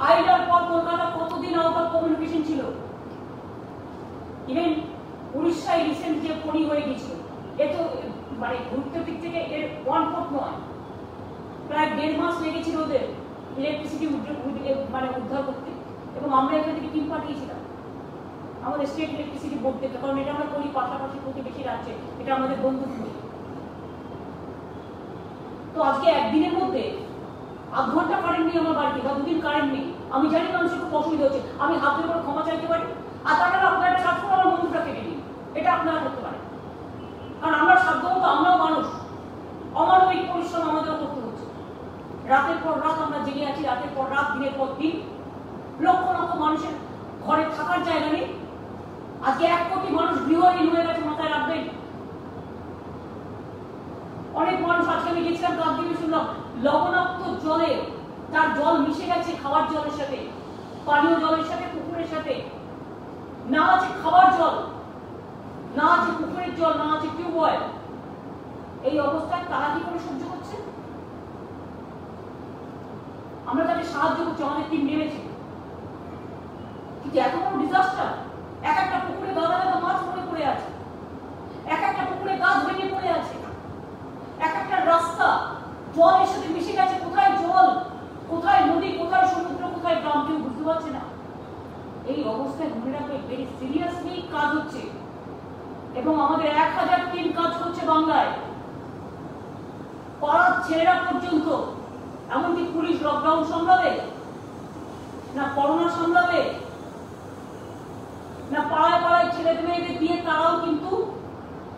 আইলার পর কলকাতা কতদিন out of communication ছিল। ইভেন উড়িষ্যায় রিসেন্ট যে ফনি হয়ে গেছিল, এ তো মানে গুরুত্বের দিক থেকে এর 1/4 নয়, প্রায় 1.5 মাস লেগেছিল ওদের ইলেকট্রিসিটি মানে উদ্ধার করতে। এবং আমরা এখান থেকে টিম পাঠিয়েছিলাম আমাদের স্টেট ইলেকট্রিসিটি বোর্ড থেকে, কারণ এটা আমরা করি পাশাপাশি প্রতিবেশী রাজ্যে, এটা আমাদের বন্ধু। তো আজকে একদিনের মধ্যে 8 ঘন্টা কারেন্ট নেই আমার বাড়িতে, বা 2 দিন কারেন্ট নেই, আমি জানি মানুষের খুব অসুবিধা হচ্ছে, আমি হাত ধরে করে ক্ষমা চাইতে পারি। আর তারা আপনারা সাত করে আমার বন্ধুটা কেটে দিন, এটা আপনারা করতে পারেন। কারণ আমরা সাধ্যমতো, আমরাও মানুষ, অমানবিক পরিশ্রম আমাদেরও করতে হচ্ছে। রাতের পর রাত আমরা জেগে আছি, রাতের পর রাত, দিনের পর দিন। লক্ষ লক্ষ মানুষের ঘরে থাকার জায়গা নেই। আজকে 1 কোটি মানুষ গৃহহীন হয়ে গেছে, মাথায় রাখবেন। অনেক মানুষ, আজকে আমি গেছিলাম কাকদ্বীপে, শুনলাম লবণাক্ত জলে, তার জল মিশে গেছে খাওয়ার জলের সাথে, পানীয় জলের সাথে, পুকুরের সাথে। না আছে খাবার জল, না আছে পুকুরের জল, না আছে টিউবওয়েল। এই অবস্থায় তারা কি করে সহ্য করছে? আমরা তাদের সাহায্য করছি, আমাদের টিম নেমেছে, কিন্তু এত বড় ডিজাস্টার। এক একটা পুকুরে গাদা গাদা মাছ মরে পড়ে আছে, এক একটা পুকুরে গাছ ভেঙে পড়ে আছে, এক একটা রাস্তা জলের সাথে মিশে গেছে। কোথায় জল, কোথায় নদী, কোথায় সমুদ্র, কোথায় গ্রাম, কেউ বুঝতে পারছে না। এই অবস্থায় মনে রাখবে, ভেরি সিরিয়াসলি কাজ হচ্ছে। এবং আমাদের 1000 টিম কাজ করছে বাংলায়, পাড়ার ছেলেরা পর্যন্ত। এমনকি পুলিশ লকডাউন সামলাবে না, করোনা সামলাবে না, পাড়ায় পাড়ায় ছেলে মেয়েদের দিয়ে তারাও কিন্তু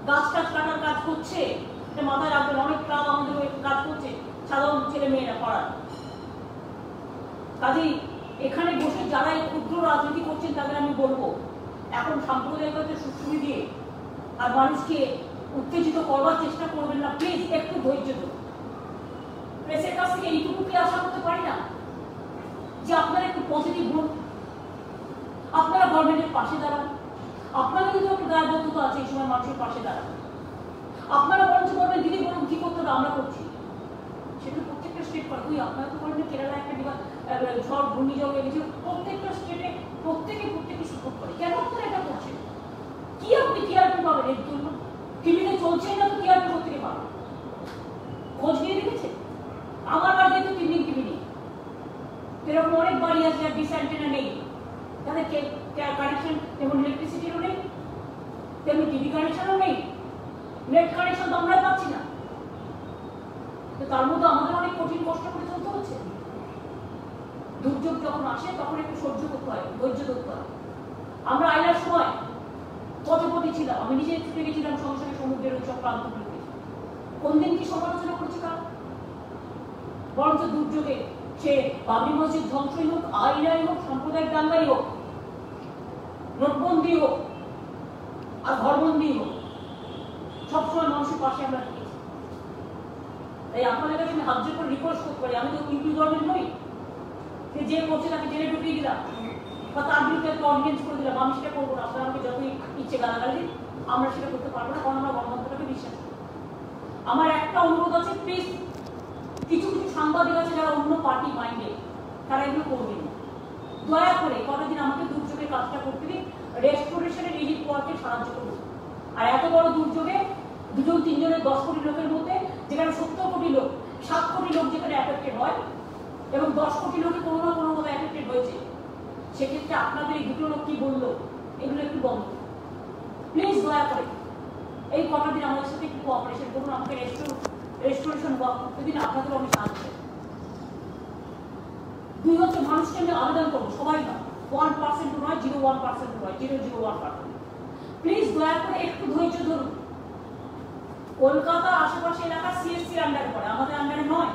গাছ টাছ কাটার কাজ করছে। মাথায় রাখবেন, অনেক ক্লাব আমাদের কাজ করছে, সাধারণ ছেলে মেয়েরা পাড়ার। কাজেই এখানে বসে যারা এই ক্ষুদ্র রাজনীতি করছেন তাদের আমি বলবো, এখন সাম্প্রদায়িকতার সুশ্রুতি দিয়ে আর মানুষকে উত্তেজিত করবার চেষ্টা করবেন না, প্লিজ একটু ধৈর্য ধরুন। প্রেসের কাছ থেকে এইটুকু কি আশা করতে পারি না যে আপনারা একটু পজিটিভ হন, আপনারা গভর্নমেন্টের পাশে দাঁড়ান। আপনাদের কিন্তু একটু দায়বদ্ধতা আছে এই সময় মানুষের পাশে দাঁড়ান। আপনারা বরঞ্চ বলবেন দিদি বলুন কি করতে হবে, আমরা করছি। সেটা প্রত্যেকটা স্টেট করে। ওই আপনারা তো বলেন কেরালা একটা ঝড় ঘূর্ণিঝড় হয়ে গেছে, প্রত্যেকটা স্টেটে প্রত্যেকে সাপোর্ট করে। কেন আপনারা এটা করছেন? কি আপনি টিআরপি পাবেন এর জন্য? টিভিতে চলছেন না তো টিআরপি কোথেকে পাবেন? খোঁজ নিয়ে দেখেছে? আমার বাড়িতে তো 3 দিন টিভি নেই, এরকম অনেক বাড়ি আছে যার ডিশ অ্যান্টেনা নেই, তাদের কানেকশন যেমন ইলেকট্রিসিটিরও নেই, তেমনি টিভি কানেকশনও নেই, নেট কানেকশন তো আমরাই পাচ্ছি না। তো তার মধ্যে আমাদের অনেক কঠিন কষ্ট করে চলতে হচ্ছে। দুর্যোগ যখন আসে তখন একটু সহ্য করতে হয়, ধৈর্য ধরতে হয়। আমরা আইলার সময় পথে ছিলাম, আমি নিজে ছুটে গেছিলাম সঙ্গে সঙ্গে সমুদ্রের ওই সব প্রান্তগুলোতে। কোন দিন কি সমালোচনা করছি কার? বরঞ্চ দুর্যোগে সে বাবরি মসজিদ ধ্বংসই হোক, আইলাই হোক, সাম্প্রদায়িক দাঙ্গাই হোক, নোটবন্দি হোক আর ঘরবন্দি হোক, সবসময় মানুষের পাশে আমরা দিয়েছি। তাই আপনাদের কাছে আমি হাত জোর করে রিকোয়েস্ট করতে পারি, আমি তো ইউপি গভর্নমেন্ট নই যে করছে তাকে জেলে ঢুকিয়ে দিলাম বা তার বিরুদ্ধে একটা অর্ডিনেন্স করে দিলাম। আমি সেটা করবো না। আপনারা আমাকে যতই ইচ্ছে গালাগালি দিন, আমরা সেটা করতে পারবো না, কারণ আমরা গণতন্ত্রটাকে বিশ্বাস করি। আমার একটা অনুরোধ আছে, প্লিজ কিছু কিছু সাংবাদিক আছে যারা অন্য পার্টি মাইন্ডে, তারা এগুলো করবেন না। দয়া করে কটা দিন আমাকে দুর্যোগের কাজটা করতে দিন, রেস্টোরেশনের রিলিফ ওয়ার্কে সাহায্য করুন। আর এত বড় দুর্যোগে 2-3 জনের 10 কোটি লোকের মধ্যে, যেখানে 70 কোটি লোক, 7 কোটি লোক যেখানে অ্যাফেক্টেড হয় এবং 10 কোটি লোকে কোনো না কোনো ভাবে অ্যাফেক্টেড হয়েছে, সেক্ষেত্রে আপনাদের এই 2 লোক কি বললো, এগুলো একটু বন্ধ প্লিজ, দয়া করে। এই কটা দিন আমাদের সাথে একটু কোঅপারেশন করুন, আমাকে রেস্টোরেশন ওয়ার্ক করতে দিন, আপনাদেরও আমি সাহায্য চাই। 2 হচ্ছে মানুষকে আমি আবেদন করবো, সবাই না, 1% নয়, 0.1% নয়, 0.01%। প্লিজ দয়া করে একটু ধৈর্য ধরুন। কলকাতা আশেপাশে এলাকা সিএসসির আন্ডারে পড়ে, আমাদের আন্ডারে নয়।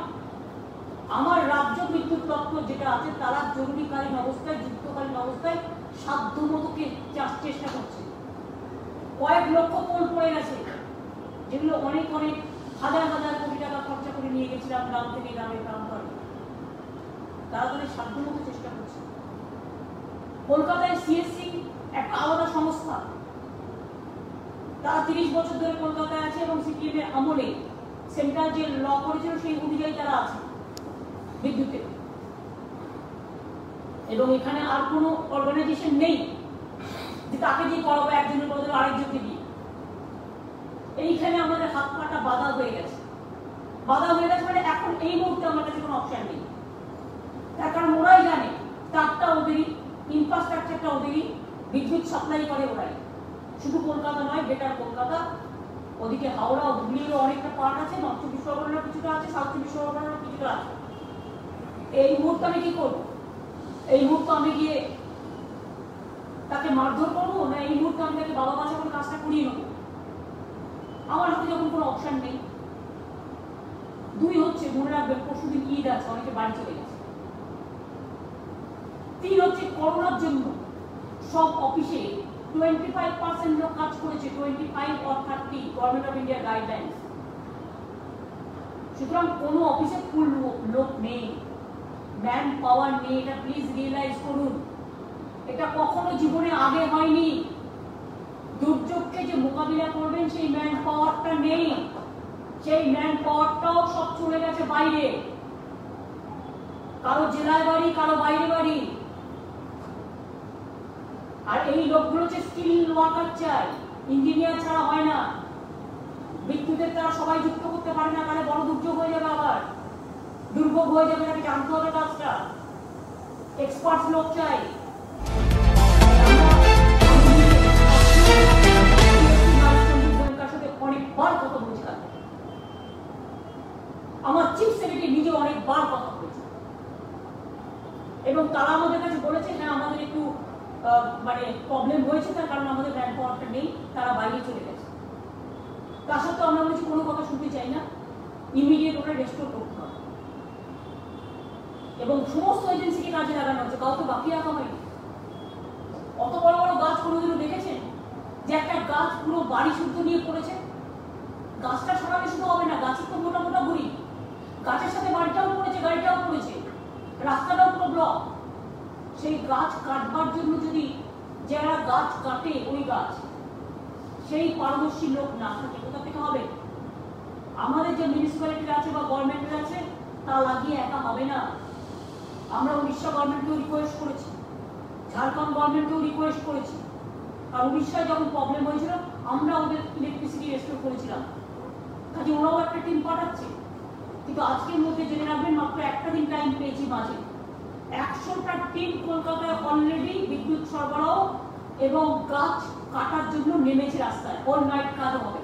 আমার রাজ্য বিদ্যুৎ দপ্তর যেটা আছে, তারা জরুরিকালীন অবস্থায়, যুদ্ধকালীন অবস্থায় সাধ্যমতো চেষ্টা করছে। কয়েক লক্ষ পোল পড়ে গেছে, যেগুলো অনেক অনেক হাজার হাজার কোটি টাকা খরচা করে নিয়ে গেছিলাম গ্রাম থেকে গ্রামের প্রান্তরে। তারা তাদের সাধ্যমতো চেষ্টা করছে। কলকাতায় সিএসসি একটা আলাদা সংস্থা, তারা 30 বছর ধরে কলকাতায় আছে এবং সিপিএম এর আমলে সেন্ট্রাল যে ল করেছিল সেই অনুযায়ী তারা আছে বিদ্যুতে। এবং এখানে আর কোনো অর্গানাইজেশন নেই যে তাকে দিয়ে করাবো একজনের বদলে আরেকজনকে দিয়ে। এইখানে আমাদের হাত পাটা বাধা হয়ে গেছে মানে এখন এই মুহূর্তে আমার কাছে কোনো অপশন নেই। তার কারণ ওরাই জানে তারটা ওদেরই, ইনফ্রাস্ট্রাকচারটা ওদেরই, বিদ্যুৎ সাপ্লাই করে ওরাই। শুধু কলকাতা নয়, বেটার কলকাতা, ওদিকে হাওড়া হুগলিরও অনেকটা পার্ট আছে, নর্থ চব্বিশ পরগনার কিছুটা আছে, সাউথ চব্বিশ পরগনার কিছুটা আছে। এই মুহূর্তে আমি কি করবো? এই মুহূর্তে আমি গিয়ে তাকে মারধর করবো, না এই মুহূর্তে আমি তাকে বাবা বাচ্চা করে কাজটা করিয়ে নেবো? আমার হাতে যখন কোনো অপশন নেই। দুই হচ্ছে, মনে রাখবেন পরশুদিন ঈদ আছে, অনেকে বাড়ি চলে গেছে। তিন হচ্ছে, করোনার জন্য সব অফিসে 25% লোক কাজ করেছে, 25 or 30 government of India guidelines. সুতরাং কোনো অফিসে ফুল লোক নেই, ম্যান পাওয়ার নেই, এটা প্লিজ রিয়েলাইজ করুন। এটা কখনো জীবনে আগে হয়নি। দুর্যোগকে যে মোকাবিলা করবেন সেই ম্যান পাওয়ারটা নেই, সেই ম্যান পাওয়ারটাও সব চলে গেছে বাইরে। কারো জেলায় বাড়ি, কারো বাইরে বাড়ি। আর এই লোকগুলো যে স্কিল ওয়ার্কার চাই, ইঞ্জিনিয়ার ছাড়া হয় না। বিদ্যুতের তারা সবাই যুক্ত করতে পারে না, তাহলে বড় দুর্যোগ হয়ে যাবে, আবার দুর্ভোগ হয়ে যাবে, তাকে জানতে হবে কাজটা। এক্সপার্ট লোক চাই। অনেকবার কথা বলছি, আমার চিফ সেক্রেটারি নিজে অনেকবার কথা বলেছে, এবং তারা আমাদের কাছে বলেছে হ্যাঁ আমাদের একটু মানে প্রবলেম হয়েছে, তার কারণ আমাদের ম্যান পাওয়ারটা নেই, তারা বাইরে চলে গেছে। তার সত্ত্বেও আমরা বলছি কোনো কথা শুনতে চাই না, ইমিডিয়েট ওটা রেস্টোর করতে হবে। এবং সমস্ত এজেন্সিকে কাজে লাগানো হচ্ছে, কাউকে বাকি রাখা হয়নি। অত বড় বড় গাছ কোনোদিনও দেখেছেন যে একটা গাছ পুরো বাড়ি শুদ্ধ নিয়ে পড়েছে? গাছটা সরালে শুধু হবে না, গাছের তো মোটা মোটা গুড়ি, গাছের সাথে বাড়িটাও পড়েছে, গাড়িটাও পড়েছে, রাস্তাটাও পুরো ব্লক। সেই গাছ কাটবার জন্য যদি যারা গাছ কাটে ওই গাছ, সেই পারদর্শী লোক না থাকে, কোথা থেকে হবে? আমাদের যে মিউনিসিপ্যালিটি আছে বা গভর্নমেন্টের আছে, তা লাগিয়ে একা হবে না। আমরা উড়িষ্যা গভর্নমেন্টকেও রিকোয়েস্ট করেছি, ঝাড়খণ্ড গভর্নমেন্টকেও রিকোয়েস্ট করেছি। আর উড়িষ্যায় যখন প্রবলেম হয়েছিল আমরা ওদের ইলেকট্রিসিটি রেস্টোর করেছিলাম, কাজে ওরাও একটা টিম পাঠাচ্ছে। কিন্তু আজকের মধ্যে জেনে রাখবেন, মাত্র একটা দিন টাইম পেয়েছি মাঝে, 100টা টিম কলকাতায় অলরেডি বিদ্যুৎ সরবরাহ এবং গাছ কাটার জন্য নেমেছে রাস্তায়। অল নাইট কাজ হবে।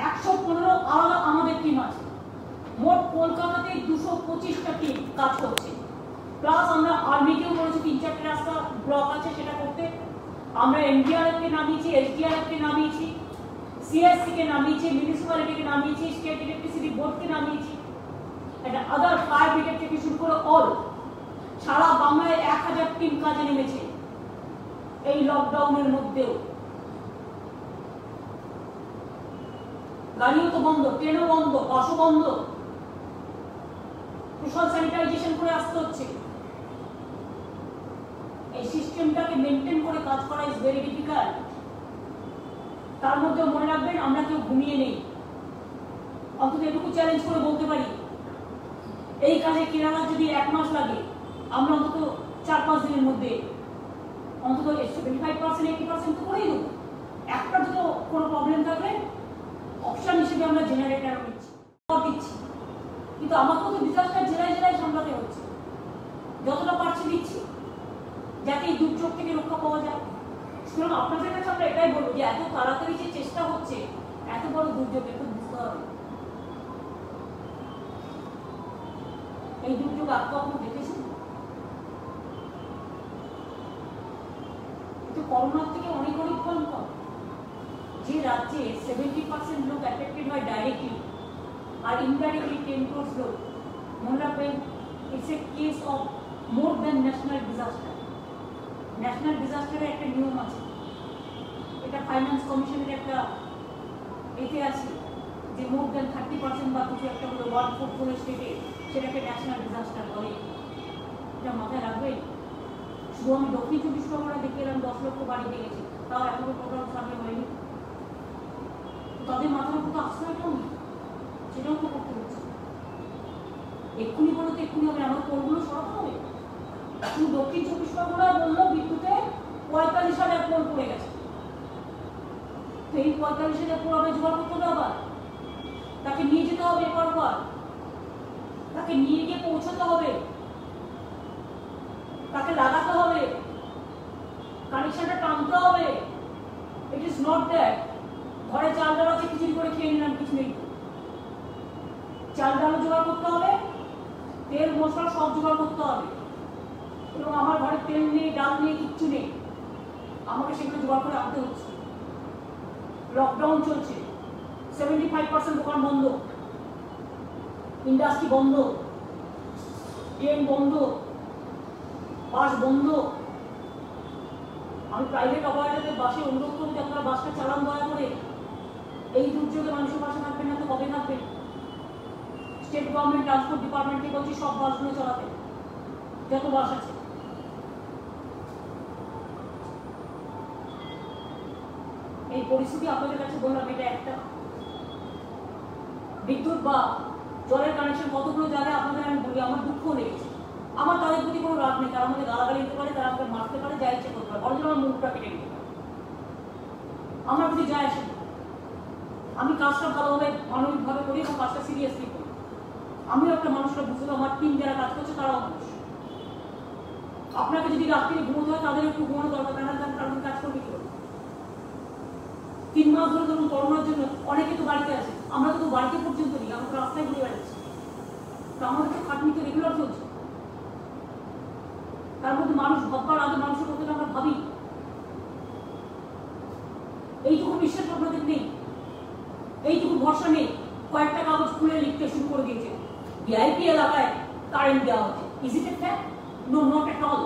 115 আলাদা আমাদের টিম আছে। মোট কলকাতাতে 225টা টিম কাজ করছে। প্লাস আমরা আর্মিকেও বলেছি 3-4টে রাস্তা ব্লক আছে সেটা করতে। আমরা এনডিআরএফ কে নামিয়েছি, এসডিআরএফ কে নামিয়েছি, সিএসসি কে নামিয়েছি, মিউনিসিপ্যালিটিকে নামিয়েছি, স্টেট ইলেকট্রিসিটি বোর্ডকে নামিয়েছি, এটা আদার ফায়ার ব্রিগেড থেকে শুরু করে অল। সারা বাংলায় 1000 টিম কাজে নেমেছে এই লকডাউনের মধ্যেও। গাড়িও তো বন্ধ, ট্রেনও বন্ধ, বাসও বন্ধ, সোশ্যাল স্যানিটাইজেশন করে আসতে হচ্ছে। এই সিস্টেমটাকে মেনটেন করে কাজ করা ইজ ভেরি ডিফিকাল্ট। তার মধ্যে মনে রাখবেন আমরা কেউ ঘুমিয়ে নেই। অন্তত এটুকু চ্যালেঞ্জ করে বলতে পারি, এই কাজে কেরালার যদি 1 মাস লাগে, আমরা অন্তত 4-5 দিনের মধ্যে অন্তত 75%-80% তো করেই দেবো। একটা দুটো কোনো প্রবলেম থাকলে অপশন হিসেবে আমরা জেনারেটর দিচ্ছি, কিন্তু আমাকেও তো ডিজাস্টার জেলায় জেলায় সামলাতে হচ্ছে। যতটা পারছি দিচ্ছি, যাতে এই দুর্যোগ থেকে রক্ষা পাওয়া যায়। সুতরাং আপনাদের কাছে আমরা এটাই বলবো যে এত তাড়াতাড়ি যে চেষ্টা হচ্ছে, এত বড় দুর্যোগ একটু বুঝতে হবে। এই দুর্যোগ আগে কখনো দেখেছেন? কিন্তু করোনার থেকে অনেক অনেক ভয়ঙ্কর। যে রাজ্যে 70% লোক অ্যাফেক্টেড হয় ডাইরেক্টলি আর ইনডাইরেক্টলি 10 crore লোক, মনে রাখবেন it's a case of more than national disaster. National ডিজাস্টারের একটা নিয়ম আছে, এটা ফাইন্যান্স কমিশনের একটা এতে আছে যে মোর দ্যান 30% বা কিছু একটা হলো 1/4 কোনো স্টেটে, সেটাকে ন্যাশনাল ডিজাস্টার বলে। এটা মাথায় রাখবেন। শুধু আমি দক্ষিণ 24 পরগনা দেখে এলাম 10 লক্ষ বাড়ি ভেঙেছে, তাও এখনো টোটাল সার্ভে হয়নি। তাদের মাথার উপর তো আশ্রয়টাও নেই, সেটাও তো করতে হচ্ছে। এক্ষুনি বলো তো এক্ষুনি হবে, আমার পোলগুলো সরাতে হবে। শুধু দক্ষিণ 24 পরগনায় বললো বিদ্যুতে 45,000 পোল পড়ে গেছে। তো এই 45,000 পোল আমরা জোগাড় করতে হবে, আবার তাকে নিয়ে যেতে হবে, এবার তাকে নিয়ে গিয়ে পৌঁছতে হবে, তাকে লাগাতে হবে, কানেকশনটা টানতে হবে। ইট ইজ নট দ্যাট ঘরে চাল ডাল আছে খিচুড়ি করে খেয়ে নিলাম, কিছু নেই। চাল ডালও জোগাড় করতে হবে, তেল মশলা সব জোগাড় করতে হবে। এবং আমার ঘরে তেল নেই, ডাল নেই, কিচ্ছু নেই, আমাকে সেগুলো জোগাড় করে আনতে হচ্ছে। লকডাউন চলছে, 75% দোকান বন্ধ, ইন্ডাস্ট্রি বন্ধ, ট্রেন বন্ধ, বাস বন্ধ। আমি প্রাইভেট অপারেটরদের বাসে অনুরোধ করি যে আপনারা বাসটা চালান দয়া করে। এই দুর্যোগে মানুষের পাশে থাকবেন না তো কবে থাকবেন? স্টেট গভর্নমেন্ট ট্রান্সপোর্ট ডিপার্টমেন্টকে বলছি সব বাসগুলো চালাতে, যত বাস আছে। এই পরিস্থিতি আপনাদের কাছে বললাম, এটা একটা বিদ্যুৎ বা জলের কানেকশন কতগুলো জায়গায় আপনাদের আমি বলি, আমার দুঃখ লেগেছে। আমার তাদের প্রতি কোনো রাগ নেই, তারা আমাকে গালাগালি দিতে পারে, তারা আমাকে মারতে পারে, যা ইচ্ছে করতে পারে, অর্জন আমার মুখটা কেটে নিতে পারে, আমার প্রতি যায় আসে। আমি কাজটা ভালোভাবে মানবিকভাবে করি এবং কাজটা সিরিয়াসলি করি। আমিও একটা মানুষরা বুঝতে, আমার টিম যারা কাজ করছে তারাও মানুষ। আপনাকে যদি রাত্রিরে ঘুমোতে হয় তাদের একটু ঘুমানো দরকার, কারণ কাজ করবে কি করে? 3 মাস ধরে ধরুন করোনার জন্য অনেকে তো বাড়িতে আছে, আমরা তো বাড়িতে পর্যন্ত নেই, আমরা তো রাস্তায় ঘুরে বেড়াচ্ছি। তো আমাদের তো খাটনি তো রেগুলার চলছে। তার মধ্যে মানুষ ভাববার আগে মানুষের কথা আমরা ভাবি, এইটুকু বিশ্বাস আপনাদের নেই, এইটুকু ভরসা নেই। কয়েকটা কাগজ খুলে লিখতে শুরু করে দিয়েছে, ভিআইপি এলাকায় কারেন্ট দেওয়া হচ্ছে। Is it a fact? No, not at all.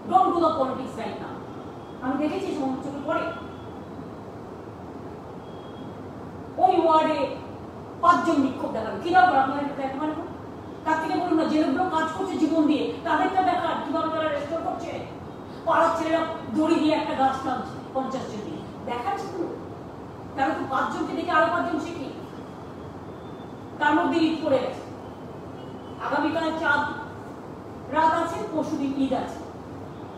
Don't do the politics right now. আমি দেখেছি চোখে পড়ে। ওই ওয়ার্ডে 5 জন বিক্ষোভ দেখালো, কি ব্যাপার আপনাদের দেখতে পারেন? তার থেকে বলুন না, যেগুলো কাজ করছে জীবন দিয়ে তাদেরটা দেখার, কিভাবে তারা রেস্টোর করছে। পাড়ার ছেলেরা দড়ি দিয়ে একটা গাছ টানছে 50 জন দিয়ে, দেখাচ্ছে তো। তারা তো 5 জনকে দেখে আরো 5 জন শিখি। তার মধ্যে ঈদ পড়ে গেছে, আগামীকাল চাঁদ রাত আছে, পরশুদিন ঈদ আছে।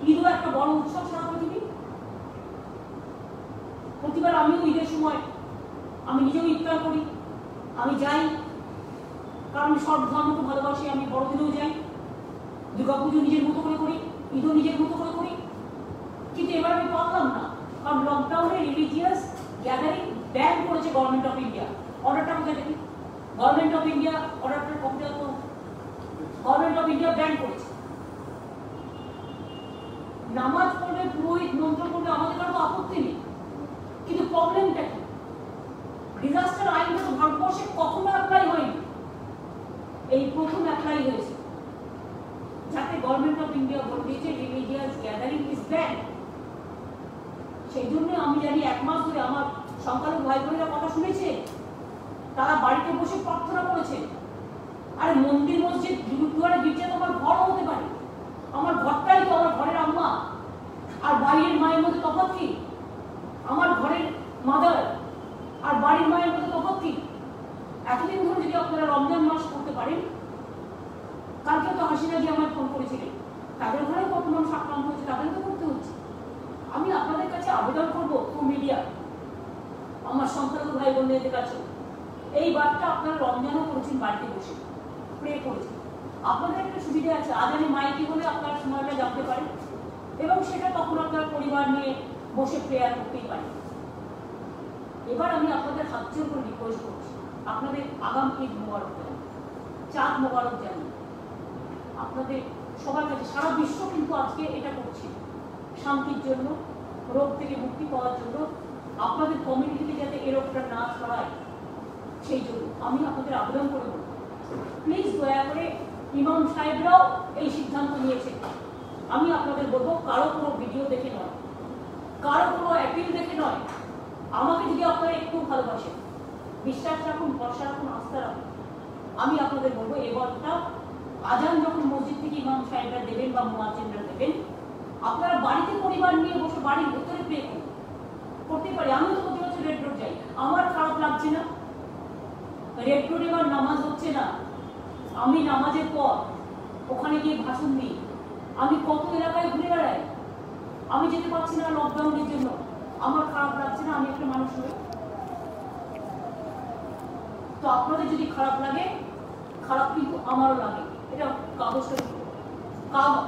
ঈদও একটা বড় উৎসব সারা পৃথিবী। প্রতিবার আমিও ঈদের সময় আমি নিজেও ইফতার করি, আমি যাই, কারণ সব ধর্মকে ভালোবাসি। আমি বড়দিনেও যাই, দুর্গাপুজো নিজের মতো করে করি, ঈদও নিজের মতো করে করি। কিন্তু এবার আমি পারলাম না, কারণ লকডাউনে রিলিজিয়াস গ্যাদারিং ব্যান করেছে গভর্নমেন্ট অফ ইন্ডিয়া। অর্ডারটা কোথায় দেখি? গভর্নমেন্ট অফ ইন্ডিয়া অর্ডারটার কপি তো গভর্নমেন্ট অফ ইন্ডিয়া ব্যান করেছে। নামাজ পড়বে, পুরোহিত মন্ত্র করবে, আমাদের কারো তো আপত্তি নেই, কিন্তু প্রবলেমটা কি? ডিজাস্টার আইনটা তো ভারতবর্ষে কখনো অ্যাপ্লাই হয়নি, এই প্রথম অ্যাপ্লাই হয়েছে, যাতে গভর্নমেন্ট অফ ইন্ডিয়া বলে দিয়েছে রিলিজিয়াস গ্যাদারিং ইজ ব্যান। সেই জন্য আমি জানি 1 মাস ধরে আমার সংখ্যালঘু ভাই বোনেরা কথা শুনেছে, তারা বাড়িতে বসে প্রার্থনা করেছে। আরে মন্দির মসজিদ গুরুদ্বারা গির্জা তো আমার ঘর হতে পারে, আমার ঘরটাই তো আমার ঘরের আম্মা, আর বাইরের মায়ের মধ্যে তফাৎ কি? আমার ঘরের মাদার আর বাড়ির মায়ের মধ্যে তফাৎ কি? এতদিন ধরে যদি আপনারা রমজান মাস করতে পারেন, কালকে তো হাসিনা জি আমায় ফোন করেছিলেন, তাদের ঘরে কত মানুষ আক্রান্ত হচ্ছে, তাদের তো করতে হচ্ছে। আমি আপনাদের কাছে আবেদন করবো, থ্রু মিডিয়া, আমার সংখ্যালঘু ভাই বোনদের কাছে, এই বার্তা আপনারা রমজানও করেছেন, বাড়িতে বসে প্রে করেছেন। আপনাদের একটা সুবিধা আছে, আজানে মাইকি হলে আপনারা সময়টা জানতে পারেন, এবং সেটা তখন আপনার পরিবার নিয়ে বসে প্রেয়ার করতেই পারেন। এবার আমি আপনাদের হাত জোর করে রিকোয়েস্ট করছি, আপনাদের আগাম ঈদ মোবারক জানাই, চাঁদ মোবারক জানাই আপনাদের সবার কাছে। সারা বিশ্ব কিন্তু আজকে এটা করছে শান্তির জন্য, রোগ থেকে মুক্তি পাওয়ার জন্য, আপনাদের কমিউনিটিতে যাতে এই রোগটা না ছড়ায়, সেই জন্য আমি আপনাদের আবেদন করে বলবো, প্লিজ দয়া করে, ইমাম সাহেবরাও এই সিদ্ধান্ত নিয়েছে, আমি আপনাদের বলবো, কারো কোনো ভিডিও দেখে নয়, কারো কোনো অ্যাপিল দেখে নয়, আমাকে যদি আপনারা একটু ভালোবাসেন, বিশ্বাস রাখুন, ভরসা রাখুন, আস্থা রাখুন, আমি আপনাদের বলবো, এবারটা আজান যখন মসজিদ থেকে ইমাম সাহেবরা দেবেন বা মুয়াজ্জিনরা দেবেন, আপনারা বাড়িতে পরিবার নিয়ে বসে বাড়ির ভেতরে প্রে করতে পারি। আমি তো প্রতি বছর রেড রোড যাই, আমার খারাপ লাগছে না, রেড রোড এবার নামাজ হচ্ছে না, আমি নামাজের পর ওখানে গিয়ে ভাষণ দিই, আমি কত এলাকায় ঘুরে বেড়াই, আমি যেতে পারছি না লকডাউনের জন্য, আমার খারাপ লাগছে না? আমি একটা মানুষ নই? তো আপনাদের যদি খারাপ লাগে, খারাপ কিন্তু আমারও লাগে, এটা কাগজটা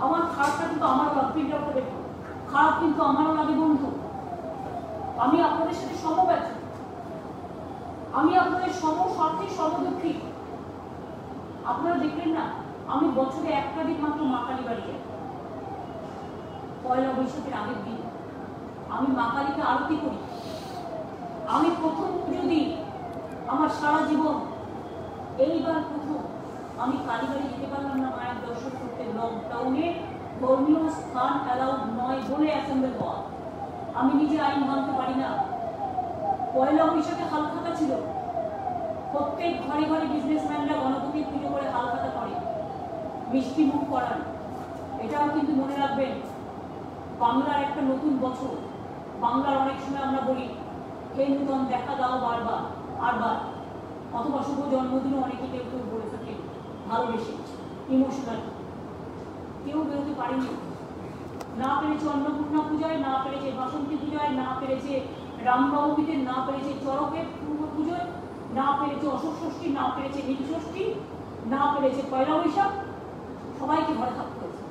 আমার খারাপটা কিন্তু আমারও লাগে, প্রিন্ট আউটটা দেখো, খারাপ কিন্তু আমারও লাগে বন্ধু। আমি আপনাদের সাথে সমব্যথ, আমি আপনাদের সমস্বার্থী, সমদুঃখী। আপনারা দেখলেন না, আমি বছরে একটা দিন মাত্র মা কালী বাড়ি যাই, পয়লা বৈশাখের আগের দিন আমি মা কালীকে আরতি করি। আমি প্রথম পুজো দিই আমার সারা জীবন, এইবার প্রথম আমি কালীবাড়ি যেতে পারলাম না মায়ের দর্শন করতে। লকডাউনে ধর্মীয় স্থান অ্যালাউড নয় বলে অ্যাসেম্বল হওয়া, আমি নিজে আইন মানতে পারি না। পয়লা বৈশাখে হালখাতা ছিল, প্রত্যেক ঘরে ঘরে বিজনেসম্যানরা গণপতি পুজো করে হালখাতা করে, মিষ্টি মুখ করান। এটাও কিন্তু মনে রাখবেন, বাংলার একটা নতুন বছর। বাংলার অনেক সময় আমরা বলি হে নূতন দেখা দাও বারবার আরবার, অথবা শুভ জন্মদিনও অনেকে কেউ কেউ বলে থাকে ভালোবেসে, ইমোশনাল। কেউ বেরোতে পারেনি, না পেরেছে অন্নপূর্ণা পূজায়, না পেরেছে বাসন্তী পূজায়, না পেরেছে রামনবমীতে, না পেরেছে চড়কের পূর্ব পুজোয়, না পেরেছে অশোক ষষ্ঠী, না পেরেছে নীল ষষ্ঠী, না পেরেছে পয়লা বৈশাখ। সবাইকে ঘরে থাকতে হয়েছে।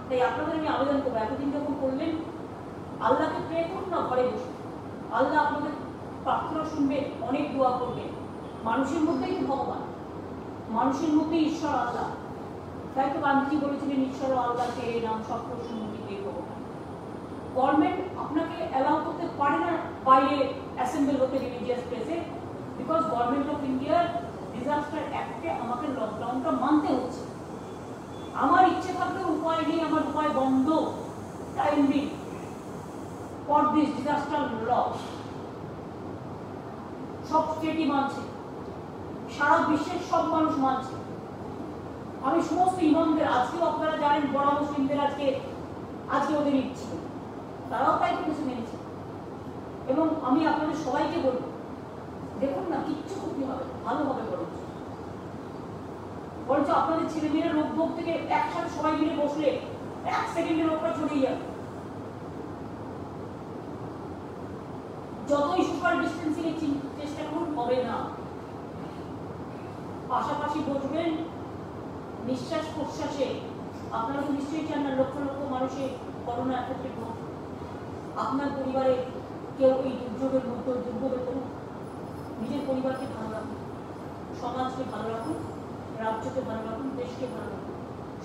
তাই আপনাদের আমি আবেদন করবো, এতদিন যখন করলেন আল্লাহকে প্রে করুন না ঘরে বসে, আল্লাহ আপনাদের প্রার্থনা শুনবে, অনেক দোয়া করবে। মানুষের মধ্যেই তো ভগবান, মানুষের মধ্যেই ঈশ্বর আল্লাহ। তাই তো গান্ধী বলেছিলেন ঈশ্বর আল্লাহকে নাম সপ্তমূর্তিকে ভগবান। গভর্নমেন্ট আপনাকে অ্যালাউ করতে পারে না বাইরে অ্যাসেম্বল হতে রিলিজিয়াস প্লেসে, বিকজ গভর্নমেন্ট অফ ইন্ডিয়ার ডিজাস্টার অ্যাক্টে আমাকে লকডাউনটা মানতে হচ্ছে। আমার ইচ্ছে থাকলেও উপায় নেই, আমার উপায় বন্ধ। টাইম দিন ফর দিস ডিজাস্টার ল। সব স্টেটই মানছে, সারা বিশ্বের সব মানুষ মানছে। আমি সমস্ত ইমামদের, আজকেও আপনারা জানেন বড় মুসলিমদের আজকে ওদের ইচ্ছে, তারাও তাই কিছু মেনেছে। এবং আমি আপনাদের সবাইকে বলবো, দেখুন না কিচ্ছু ক্ষতি হবে, ভালো হবে বরঞ্চ আপনাদের ছেলে মেয়েরা রোগ ভোগ থেকে একসাথে সবাই মিলে বসলে 1 সেকেন্ডে রোগটা ছড়িয়ে যাবে। যতই সোশ্যাল ডিস্টেন্সিং এর চেষ্টা করুন হবে না। পাশাপাশি বসবেন, নিঃশ্বাস প্রশ্বাসে। আপনারা তো নিশ্চয়ই চান না লক্ষ লক্ষ মানুষের করোনা এফেক্টেড হোক, আপনার পরিবারে কেউ এই দুর্যোগের মধ্যে দুর্ভোগে করুক। নিজের পরিবারকে ভালো রাখুন, সমাজকে ভালো রাখুন, রাজ্যকে ভালো রাখুন, দেশকে ভালো রাখুন।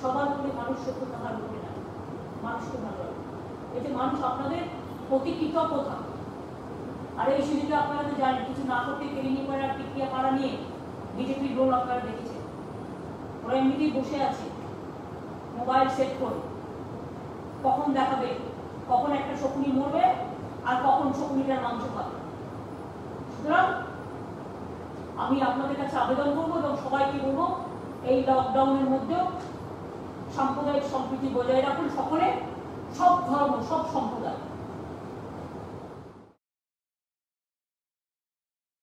সবার মধ্যে মানুষ সত্য থাকার মধ্যে না, মানুষকে ভালো রাখুন। এতে মানুষ আপনাদের প্রতি কৃতজ্ঞ থাকে। আর এই সুযোগে আপনারা তো জানেন, কিছু না করতে কেরিনি পাড়া টিকিয়া পাড়া নিয়ে বিজেপির রোল আপনারা দেখেছেন। ওরা এমনিতেই বসে আছে মোবাইল সেট করে, কখন দেখাবে, কখন একটা শকুনি মরবে আর কখন শকুনিটার মাংস পাবে। সুতরাং আমি আপনাদের কাছে আবেদন করবো এবং সবাইকে বলবো, এই লকডাউনের মধ্যেও সাম্প্রদায়িক সম্প্রীতি বজায় রাখুন সকলে, সব ধর্ম, সব সম্প্রদায়।